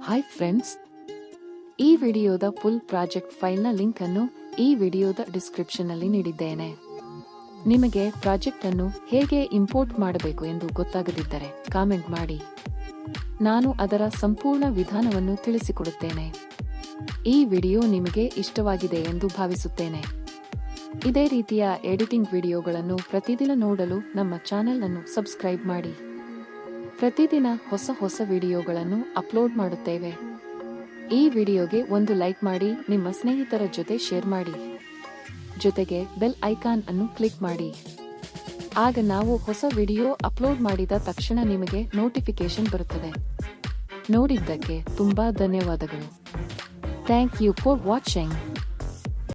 Hi friends, ಈ ವಿಡಿಯೋದ full project ಫೈಲ್ನ link ಅನ್ನು ಈ ವಿಡಿಯೋದ ಡಿಸ್ಕ್ರಿಪ್ಷನ್ ಅಲ್ಲಿ ನೀಡಿದ್ದೇನೆ. ನಿಮಗೆ ಪ್ರಾಜೆಕ್ಟ್ ಅನ್ನು ಹೇಗೆ ಇಂಪೋರ್ಟ್ ಮಾಡಬೇಕು ಎಂದು ಗೊತ್ತಾಗದಿದ್ದರೆ ಕಾಮೆಂಟ್ ಮಾಡಿ, ನಾನು ಅದರ ಸಂಪೂರ್ಣ ವಿಧಾನವನ್ನು ತಿಳಿಸಿಕೊಡುತ್ತೇನೆ. ಈ ವಿಡಿಯೋ ನಿಮಗೆ ಇಷ್ಟವಾಗಿದೆ ಎಂದು ಭಾವಿಸುತ್ತೇನೆ. ಇದೇ ರೀತಿಯ ಎಡಿಟಿಂಗ್ ವಿಡಿಯೋಗಳನ್ನು ಪ್ರತಿದಿನ ನೋಡಲು ನಮ್ಮ ಚಾನೆಲ್ ಅನ್ನು ಸಬ್ಸ್ಕ್ರೈಬ್ ಮಾಡಿ. ಪ್ರತಿದಿನ ಹೊಸ ವಿಡಿಯೋಗಳನ್ನು ಅಪ್ಲೋಡ್ ಮಾಡುತ್ತೇವೆ. ಈ ವಿಡಿಯೋಗೆ ಒಂದು ಲೈಕ್ ಮಾಡಿ, ನಿಮ್ಮ ಸ್ನೇಹಿತರ ಜೊತೆ ಶೇರ್ ಮಾಡಿ. ಜೊತೆಗೆ ಬೆಲ್ ಐಕಾನ್ ಅನ್ನು ಕ್ಲಿಕ್ ಮಾಡಿ. ಆಗ ನಾವು ಹೊಸ ವಿಡಿಯೋ ಅಪ್ಲೋಡ್ ಮಾಡಿದ ತಕ್ಷಣ ನಿಮಗೆ ನೋಟಿಫಿಕೇಶನ್ ಬರುತ್ತದೆ. ನೋಡಿದ್ದಕ್ಕೆ ತುಂಬಾ ಧನ್ಯವಾದಗಳು. Thank you for watching.